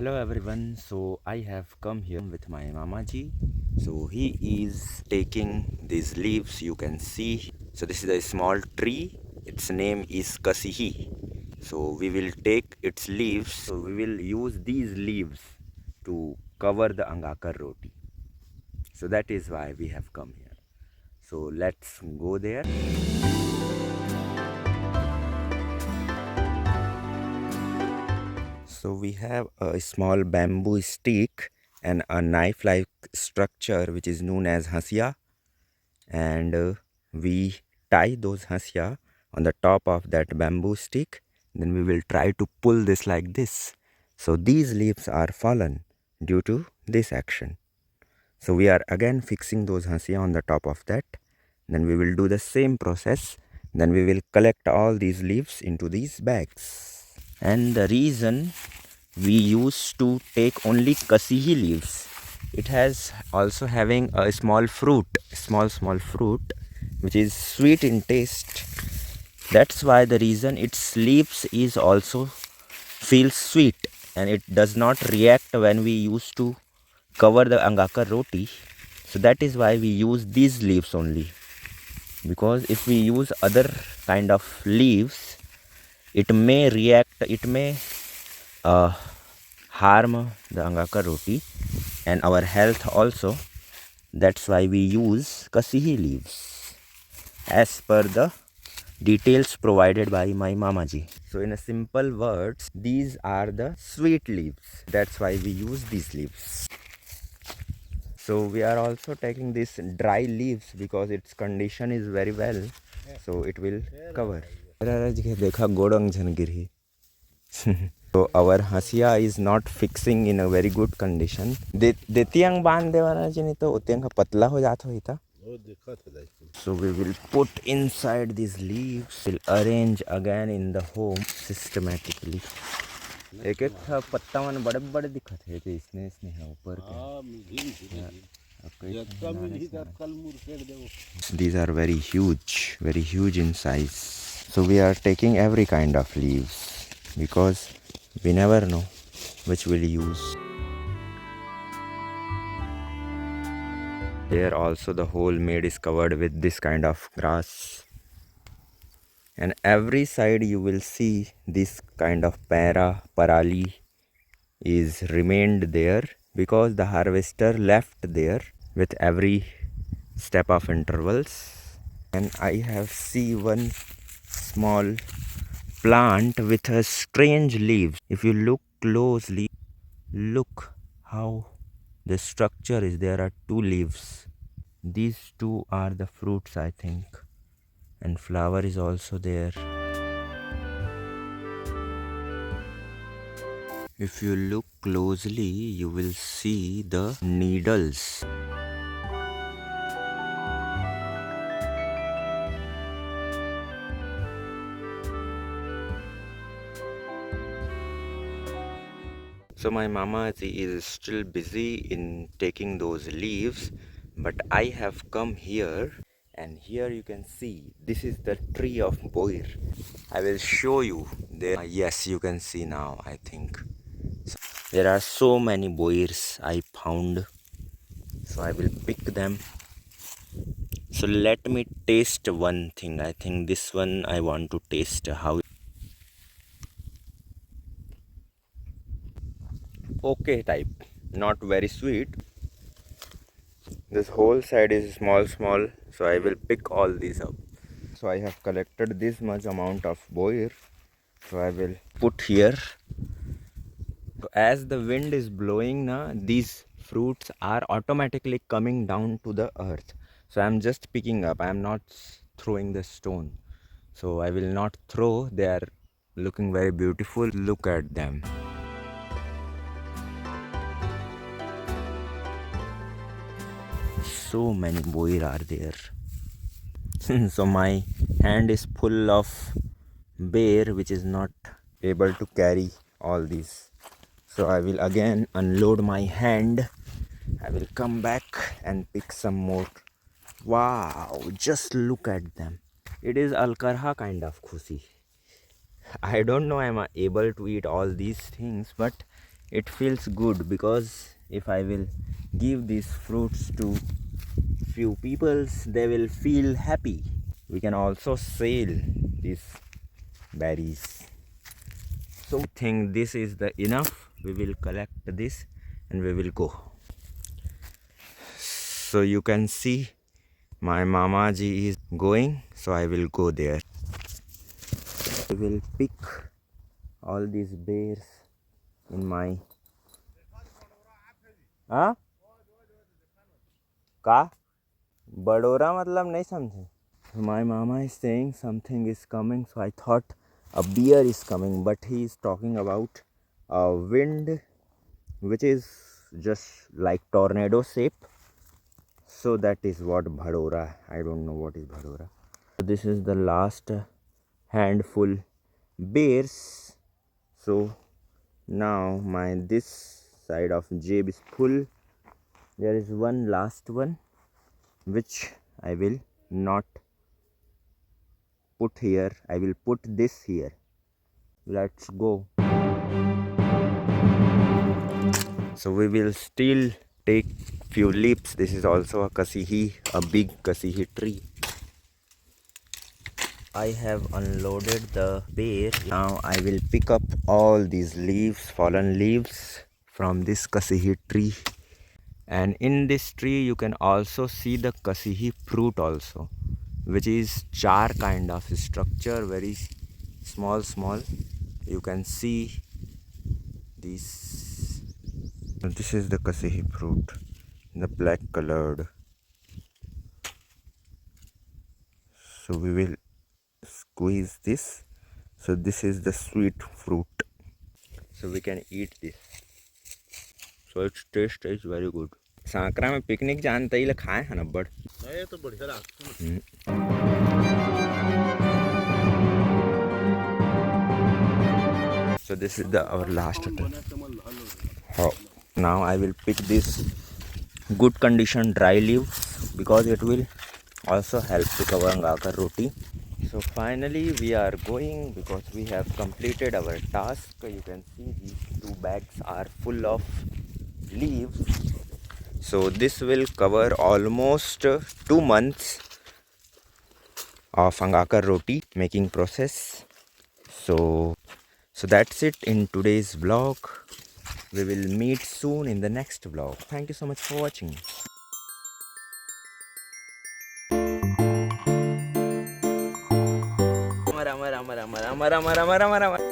Hello everyone, so I have come here with my Mamaji. So he is taking these leaves, you can see. So this is a small tree, its name is Kasihi. So we will take its leaves, so we will use these leaves to cover the Angakar roti. So that is why we have come here. So let's go there. So we have a small bamboo stick and a knife-like structure which is known as hasya, and we tie those hasya on the top of that bamboo stick. Then we will try to pull this like this. So these leaves are fallen due to this action. So we are again fixing those hasya on the top of that. Then we will do the same process. Then we will collect all these leaves into these bags. And the reason we used to take only kasihi leaves, it has also having a small fruit, small fruit which is sweet in taste. That's why the reason its leaves is also feels sweet, and it does not react when we used to cover the angakar roti. So that is why we use these leaves only, because if we use other kind of leaves, it may react, it may harm the angaka roti and our health also. That's why we use kasihi leaves as per the details provided by my mamaji. So in a simple words, these are the sweet leaves. That's why we use these leaves. So we are also taking this dry leaves because its condition is very well, so it will cover. देखा गोडंग झनगिरी. So our hasia is not fixing in a very good condition. देतियांग बांध देवाना जी नहीं तो उतियांग का पतला हो जाता होता. So we will put inside these leaves. We'll arrange again in the home systematically. एक एक था पत्ता मन बड़े बड़े दिखत है तो इसने है ऊपर के. These are very huge in size. So we are taking every kind of leaves because we never know which we'll use. Here also the whole made is covered with this kind of grass, and every side you will see this kind of parali is remained there because the harvester left there with every step of intervals. And I have seen one small plant with a strange leaves. If you look closely, look how the structure is. There are two leaves. These two are the fruits, I think, and flower is also there. If you look closely, you will see the needles. So my mama is still busy in taking those leaves, but I have come here, and here you can see this is the tree of boir. I will show you there. Yes, you can see now, I think. So there are so many boirs I found, so I will pick them. So let me taste one thing. I think this one I want to taste how. Okay type, not very sweet. This whole side is small, so I will pick all these up. So I have collected this much amount of boir, so I will put here. So as the wind is blowing now, these fruits are automatically coming down to the earth. So I am just picking up, I am not throwing the stone. So I will not throw, they are looking very beautiful. Look at them. So many boir are there. So my hand is full of bear which is not able to carry all these. So I will again unload my hand. I will come back and pick some more. Wow, just look at them. It is alkarha kind of khushi. I don't know am I able to eat all these things, but it feels good, because if I will give these fruits to few peoples, they will feel happy. We can also sell these berries. So think this is the enough. We will collect this and we will go. So you can see my mama ji is going, so I will go there. I will pick all these bears in my हाँ का बडोरा मतलब नहीं समझे. My mama is saying something is coming, so I thought a bear is coming, but he is talking about a wind which is just like tornado shape. So that is what bhadora. I don't know what is bhadora. So this is the last handful bears. So now my this side of jib is full. There is one last one which I will not put here. I will put this here. Let's go. So we will still take few leaps. This is also a kasihi, a big kasihi tree. I have unloaded the bear. Now I will pick up all these leaves, fallen leaves from this kasihi tree. And in this tree you can also see the kasihi fruit also, which is char kind of structure, very small. You can see this. This is the kasihi fruit, the black colored. So we will squeeze this. So this is the sweet fruit. So we can eat this. So its taste is very good. Sankra में picnic जानते ही खाए हैं ना बड़. ये तो बढ़िया लागता है. So this is our last attempt. Now I will pick this good condition dry leaves, because it will also help to cover angakar roti. So finally we are going, because we have completed our task. You can see these 2 bags are full of leaves. So this will cover almost 2 months of angakar roti making process. So that's it in today's vlog. We will meet soon in the next vlog. Thank you so much for watching. Mara.